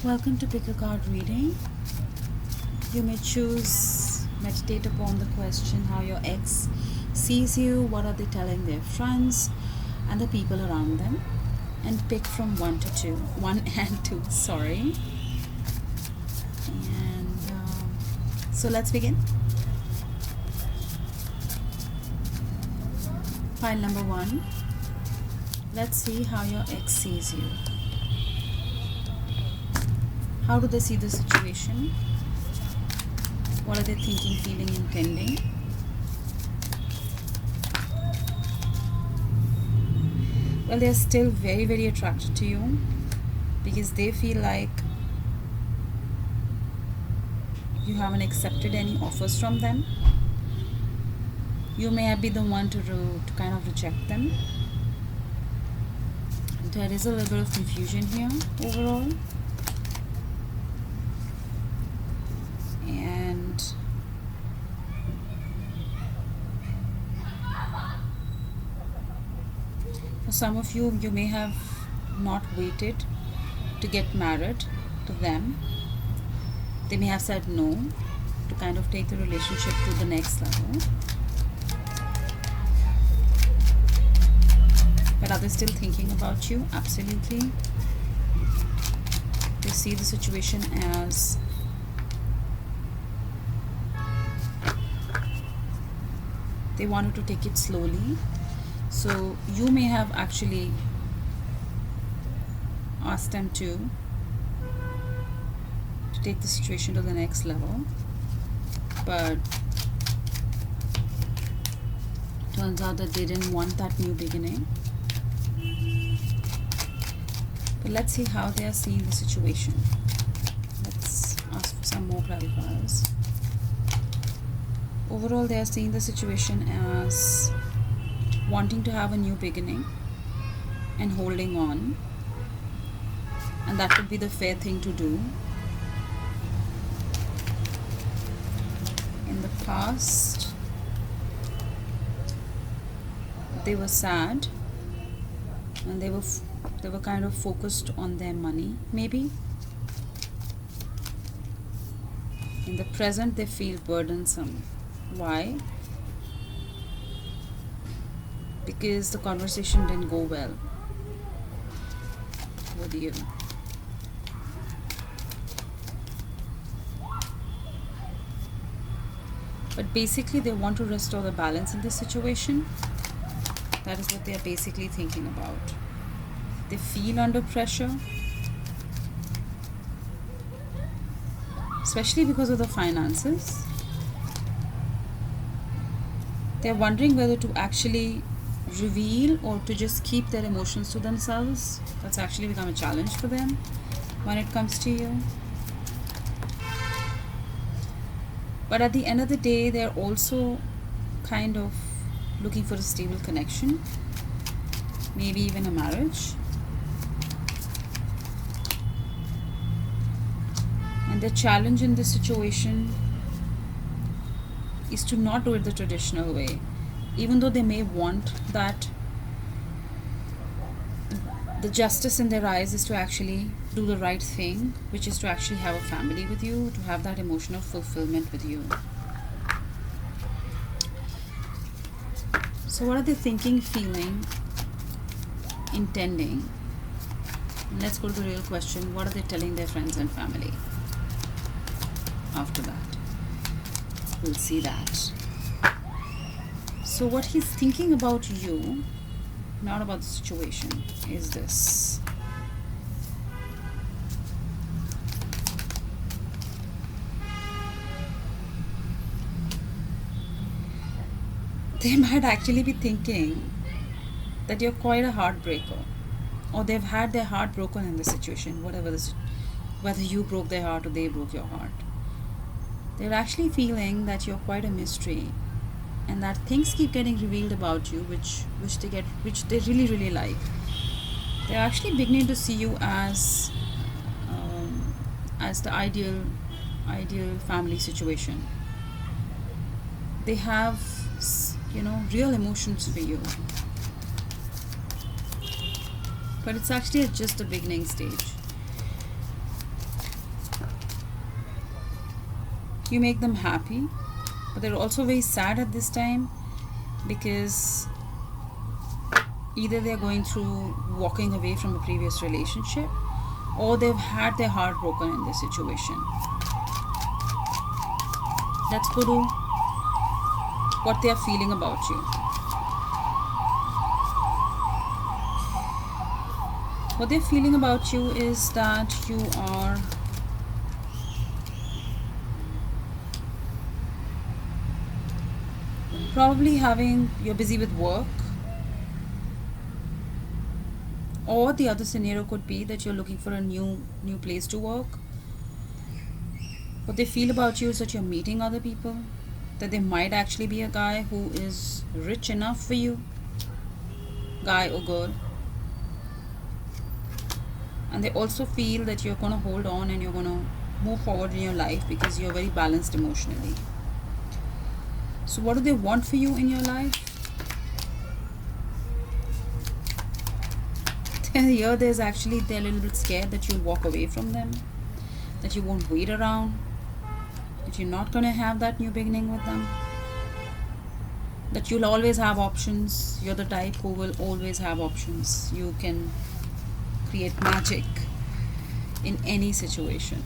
Welcome to Pick a Card Reading. You may choose meditate upon the question how your ex sees you, what are they telling their friends and the people around them, and pick from 1 to 2, 1 and 2, sorry. And so let's begin. Pile number 1. Let's see how your ex sees you. How do they see the situation? What are they thinking, feeling, intending? Well, they're still very, very attracted to you because they feel like you haven't accepted any offers from them. You may have been the one to kind of reject them. There is a little bit of confusion here overall. And for some of you, you may have not waited to get married to them. They may have said no to kind of take the relationship to the next level. But are they still thinking about you? Absolutely. They see the situation as they wanted to take it slowly. So you may have actually asked them to take the situation to the next level, but turns out that they didn't want that new beginning. But let's see how they are seeing the situation. Let's ask for some more clarifiers. Overall, they are seeing the situation as wanting to have a new beginning and holding on, and that would be the fair thing to do. In the past, they were sad and they were kind of focused on their money, maybe. In the present, they feel burdensome. Why? Because the conversation didn't go well with you. But basically, they want to restore the balance in this situation. That is what they are basically thinking about. They feel under pressure, especially because of the finances. They're wondering whether to actually reveal or to just keep their emotions to themselves. That's actually become a challenge for them when it comes to you. But at the end of the day, they're also kind of looking for a stable connection, maybe even a marriage. And the challenge in this situation is to not do it the traditional way. Even though they may want that, the justice in their eyes is to actually do the right thing, which is to actually have a family with you, to have that emotional fulfillment with you. So what are they thinking, feeling, intending? And let's go to the real question. What are they telling their friends and family? After that, we'll see that. So what he's thinking about you, not about the situation, is this. They might actually be thinking that you're quite a heartbreaker, or they've had their heart broken in this situation, whether you broke their heart or they broke your heart. They're actually feeling that you're quite a mystery, and that things keep getting revealed about you, which they really, really like. They're actually beginning to see you as the ideal family situation. They have real emotions for you. But it's actually at just the beginning stage. You make them happy, but they're also very sad at this time because either they're going through walking away from a previous relationship or they've had their heart broken in this situation. Let's go to what they're feeling about you. What they're feeling about you is that you are probably you're busy with work, or the other scenario could be that you're looking for a new place to work. What they feel about you is that you're meeting other people, that there might actually be a guy who is rich enough for you, guy or girl. And they also feel that you're going to hold on and you're going to move forward in your life because you're very balanced emotionally. So what do they want for you in your life? Here they're a little bit scared that you'll walk away from them, that you won't wait around, that you're not going to have that new beginning with them, that you'll always have options. You're the type who will always have options. You can create magic in any situation.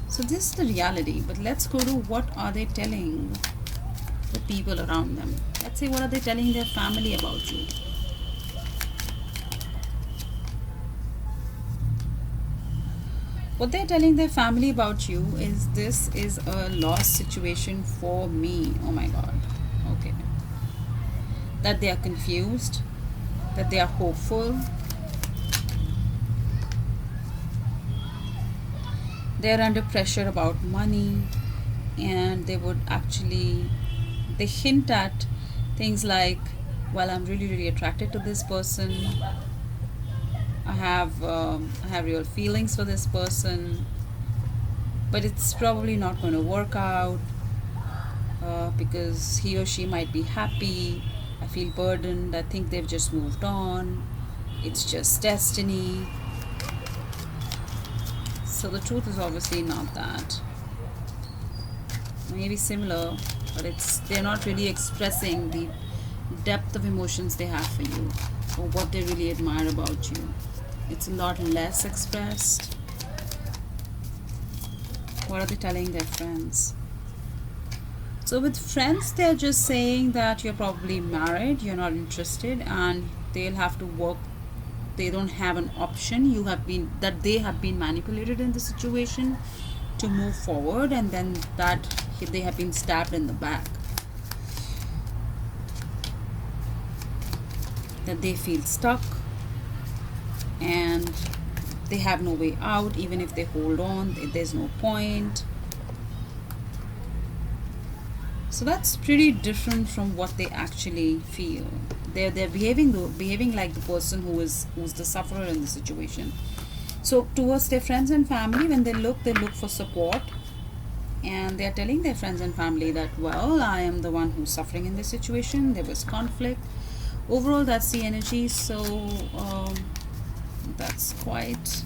So this is the reality, but let's go to what are they telling the people around them. Let's say, what are they telling their family about you? What they're telling their family about you is, this is a lost situation for me. Oh my god. Okay. That they are confused, that they are hopeful, they're under pressure about money, and they hint at things like, well, I'm really attracted to this person. I have real feelings for this person, but it's probably not going to work out because he or she might be happy. I feel burdened. I think they've just moved on. It's just destiny. So the truth is obviously not that. Maybe similar, but they're not really expressing the depth of emotions they have for you or what they really admire about you. It's a lot less expressed. What are they telling their friends? So with friends, they're just saying that you're probably married, you're not interested, and they'll have to work. They don't have an option. They have been manipulated in the situation to move forward, and then that they have been stabbed in the back. That they feel stuck and they have no way out. Even if they hold on, there's no point. So that's pretty different from what they actually feel. They're behaving like the person who's the sufferer in the situation. So towards their friends and family, when they look for support, and they're telling their friends and family that, well, I am the one who's suffering in this situation. There was conflict. Overall, that's the energy. So that's quite,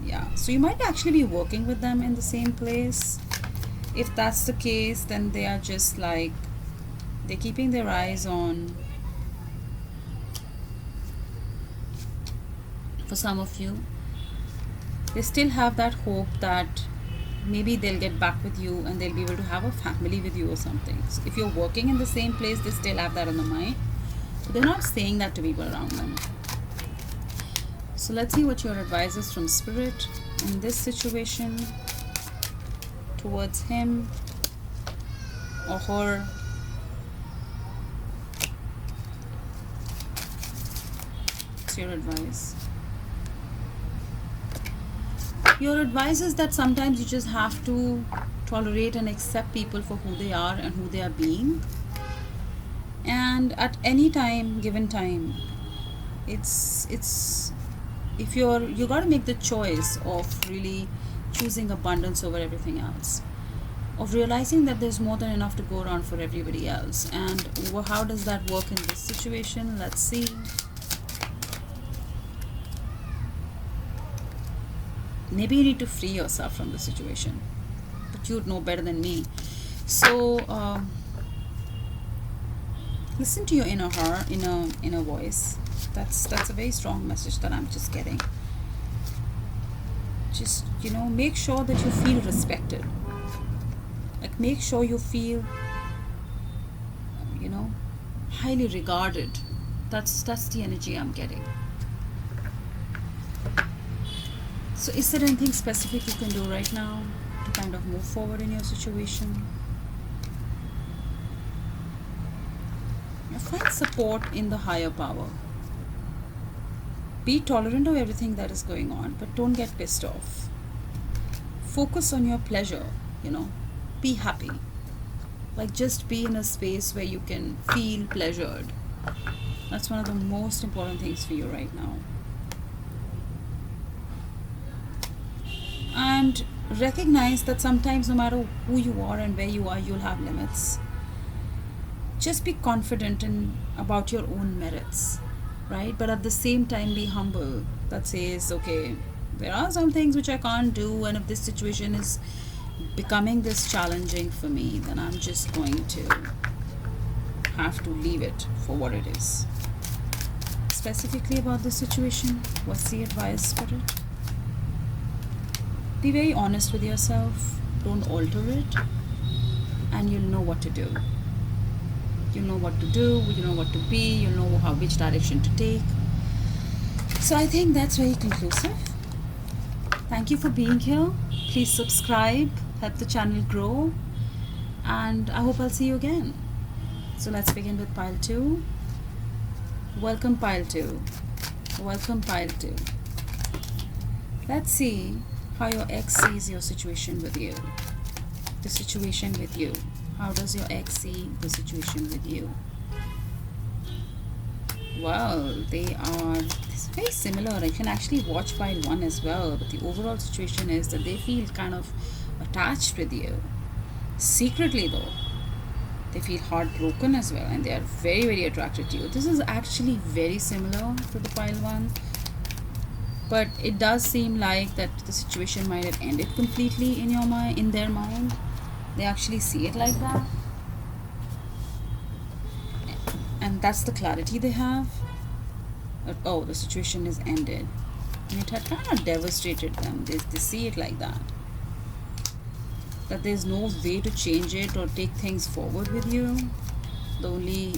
yeah. So you might actually be working with them in the same place. If that's the case, then they are just like, they're keeping their eyes on, for some of you, they still have that hope that maybe they'll get back with you and they'll be able to have a family with you or something. So if you're working in the same place, they still have that on the mind. But they're not saying that to people around them. So let's see what your advice is from Spirit in this situation towards him or her. What's your advice? Your advice is that sometimes you just have to tolerate and accept people for who they are and who they are being. And at any given time, it's if you got to make the choice of really choosing abundance over everything else, of realizing that there's more than enough to go around for everybody else. And how does that work in this situation? Let's see. Maybe you need to free yourself from the situation, but you'd know better than me. So listen to your inner heart, inner voice. That's a very strong message that I'm just getting. Just, make sure that you feel respected. Like, make sure you feel, you know highly regarded. That's the energy I'm getting. So is there anything specific you can do right now to kind of move forward in your situation? Find support in the higher power. Be tolerant of everything that is going on, but don't get pissed off. Focus on your pleasure, be happy. Like, just be in a space where you can feel pleasured. That's one of the most important things for you right now. And recognize that sometimes, no matter who you are and where you are, you'll have limits. Just be confident about your own merits, right? But at the same time, be humble. That says, okay, there are some things which I can't do, and if this situation is becoming this challenging for me, then I'm just going to have to leave it for what it is. Specifically about the situation, what's the advice, Spirit? Be very honest with yourself. Don't alter it, and you'll know what to do. You know what to do, you know what to be, you know which direction to take. So I think that's very conclusive. Thank you for being here. Please subscribe, help the channel grow, and I hope I'll see you again. So let's begin with pile 2. Welcome, pile 2. Welcome, pile 2. Let's see how your ex sees your situation with you. The situation with you. How does your ex see the situation with you? Well, they are very similar. You can actually watch pile 1 as well, but the overall situation is that they feel kind of attached with you. Secretly though, they feel heartbroken as well, and they are very, very attracted to you. This is actually very similar to the pile 1, but it does seem like that the situation might have ended completely in your mind, in their mind. They actually see it like that, and that's the clarity they have. Oh, the situation is ended, and it had kind of devastated them. They see it like that there's no way to change it or take things forward with you. The only,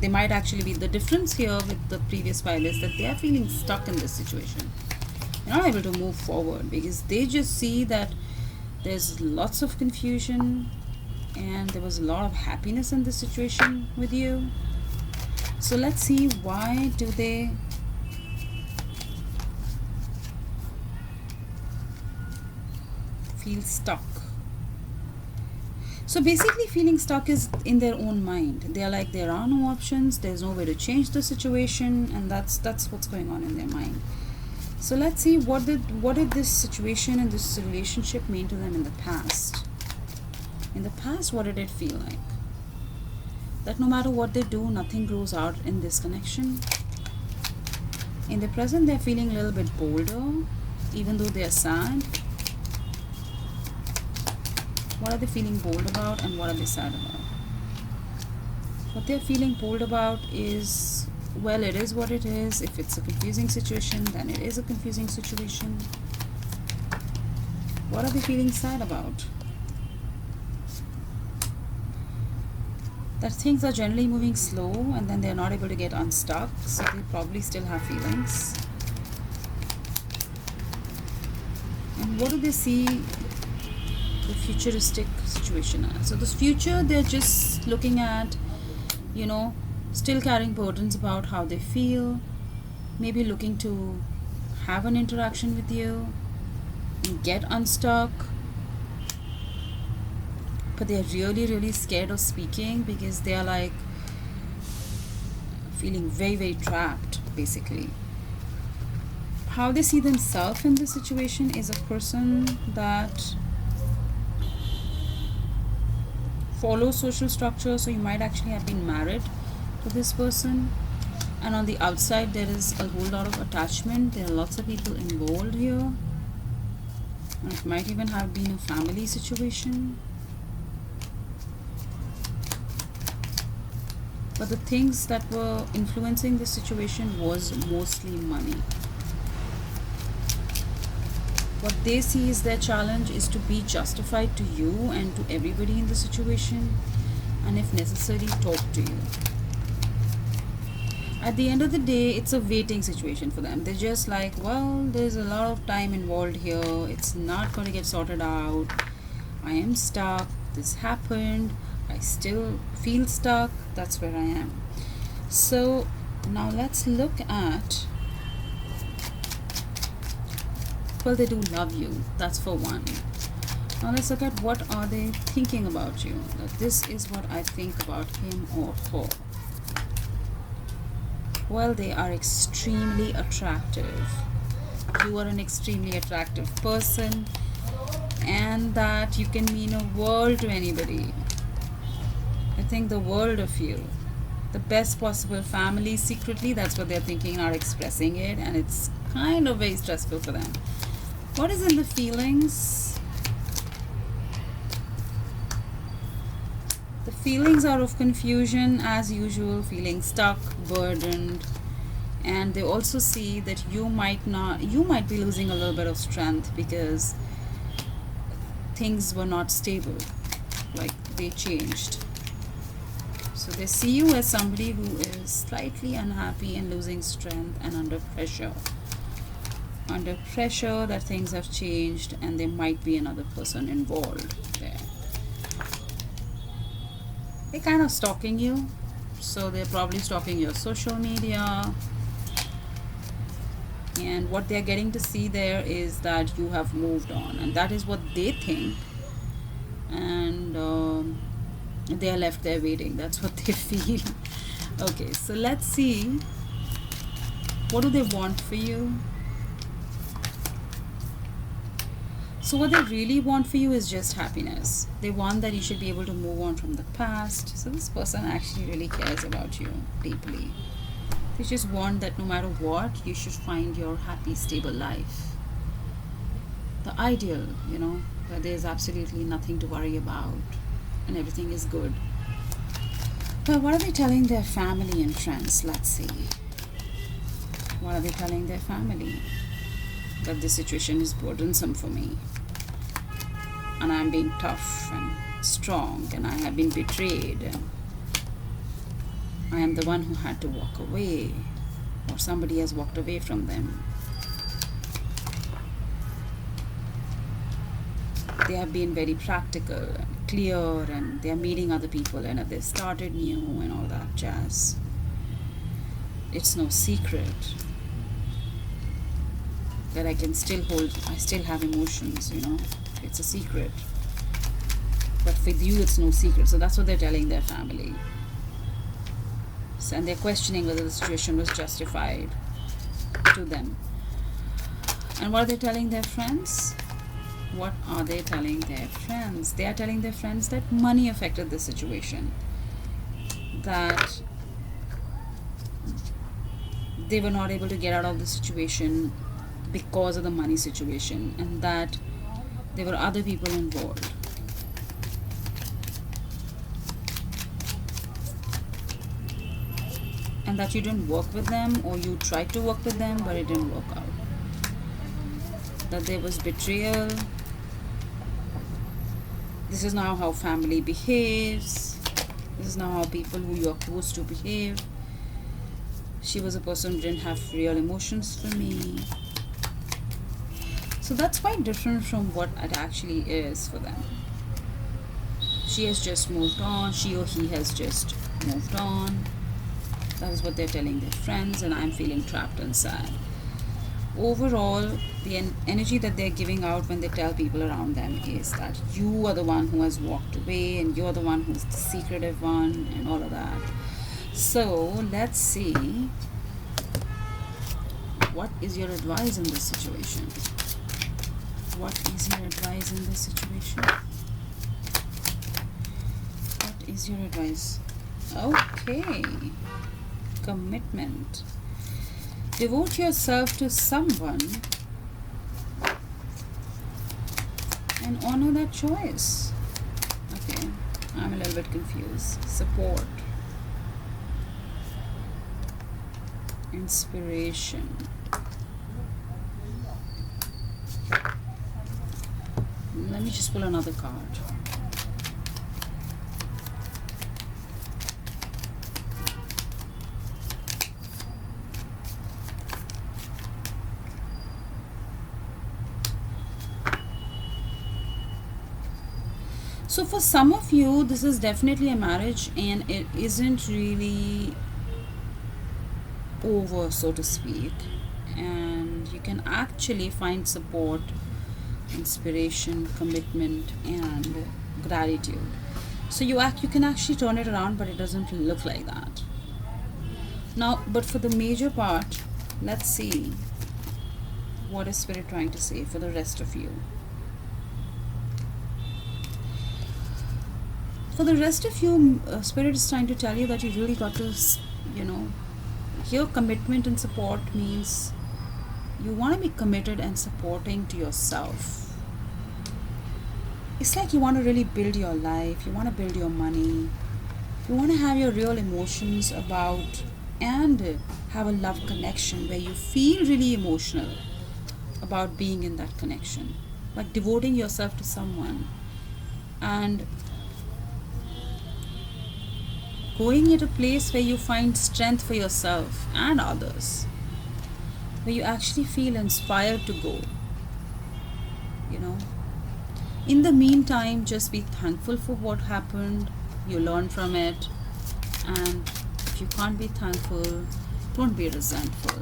they might actually be, the difference here with the previous pile is that they are feeling stuck in this situation. They're not able to move forward because they just see that there's lots of confusion and there was a lot of happiness in this situation with you. So let's see, why do they feel stuck? So basically, feeling stuck is in their own mind. They are like, there are no options, there's no way to change the situation, and that's what's going on in their mind. So let's see, what did this situation and this relationship mean to them in the past? In the past, what did it feel like? That no matter what they do, nothing grows out in this connection. In the present, they're feeling a little bit bolder, even though they are sad. What are they feeling bold about, and what are they sad about? What they're feeling bold about is, well, it is what it is. If it's a confusing situation, then it is a confusing situation. What are they feeling sad about? That things are generally moving slow, and then they're not able to get unstuck, so they probably still have feelings. And what do they see the futuristic situation as? So this future, they're just looking at, still carrying burdens about how they feel, maybe looking to have an interaction with you and get unstuck, but they're really, really scared of speaking because they are like feeling very, very trapped, basically. How they see themselves in this situation is a person that follows social structure. So you might actually have been married to this person, and on the outside there is a whole lot of attachment. There are lots of people involved here. It might even have been a family situation. But the things that were influencing the situation was mostly money. What they see is their challenge is to be justified to you and to everybody in the situation, and if necessary, talk to you. At the end of the day, it's a waiting situation for them. They're just like, well, there's a lot of time involved here, it's not going to get sorted out, I am stuck, this happened, I still feel stuck, that's where I am. So now let's look at, well, they do love you, that's for one. Now let's look at what are they thinking about you. That this is what I think about him or her. Well, they are extremely attractive. You are an extremely attractive person, and that you can mean a world to anybody. I think the world of you. The best possible family secretly, that's what they're thinking, are expressing it, and it's kind of very stressful for them. What is in the feelings? The feelings are of confusion as usual, feeling stuck, burdened, and they also see that you might be losing a little bit of strength because things were not stable, like they changed. So they see you as somebody who is slightly unhappy and losing strength and under pressure that things have changed and there might be another person involved there. They're kind of stalking you, so they're probably stalking your social media, and what they're getting to see there is that you have moved on, and that is what they think, and they are left there waiting. That's what they feel. Okay, so let's see, what do they want for you? So what they really want for you is just happiness. They want that you should be able to move on from the past. So this person actually really cares about you deeply. They just want that no matter what, you should find your happy, stable life. The ideal, that there's absolutely nothing to worry about and everything is good. But what are they telling their family and friends? Let's see. What are they telling their family? That this situation is burdensome for me, and I'm being tough and strong, and I have been betrayed, and I am the one who had to walk away, or somebody has walked away from them. They have been very practical and clear, and they are meeting other people, and they started new and all that jazz. It's no secret that I still have emotions, it's a secret. But with you, it's no secret. So that's what they're telling their family. So, and they're questioning whether the situation was justified to them. And what are they telling their friends? What are they telling their friends? They are telling their friends that money affected the situation. That they were not able to get out of the situation because of the money situation, and that there were other people involved. And that you didn't work with them, or you tried to work with them but it didn't work out. That there was betrayal. This is now how family behaves. This is now how people who you're close to behave. She was a person who didn't have real emotions for me. So that's quite different from what it actually is for them. She has just moved on. She or he has just moved on. That is what they're telling their friends, and I'm feeling trapped and sad. Overall, the energy that they're giving out when they tell people around them is that you are the one who has walked away, and you're the one who's the secretive one, and all of that. So let's see, what is your advice in this situation? What is your advice in this situation? What is your advice? Okay. Commitment. Devote yourself to someone and honor that choice. Okay, I'm a little bit confused. Support, inspiration. Let me just pull another card. So, for some of you, this is definitely a marriage and it isn't really over, so to speak. And you can actually find support, inspiration, commitment, and gratitude. So you can actually turn it around, but it doesn't look like that. Now, but for the major part, let's see what is Spirit trying to say for the rest of you. For the rest of you, Spirit is trying to tell you that you really got to, you know, here commitment and support means you want to be committed and supporting to yourself. It's like you want to really build your life, you want to build your money, you want to have your real emotions about and have a love connection where you feel really emotional about being in that connection, like devoting yourself to someone and going at a place where you find strength for yourself and others, where you actually feel inspired to go, you know. In the meantime, just be thankful for what happened, you learn from it, and if you can't be thankful, don't be resentful.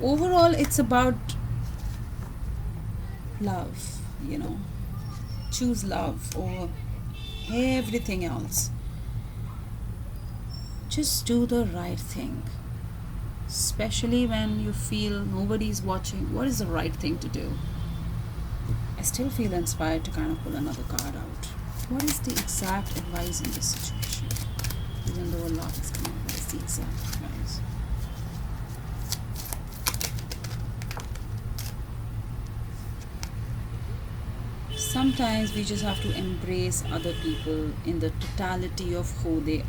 Overall, it's about love, you know. Choose love over everything else. Just do the right thing, especially when you feel nobody's watching. What is the right thing to do? I still feel inspired to kind of pull another card out. What is the exact advice in this situation? Even though a lot is coming, what is the exact advice? Sometimes we just have to embrace other people in the totality of who they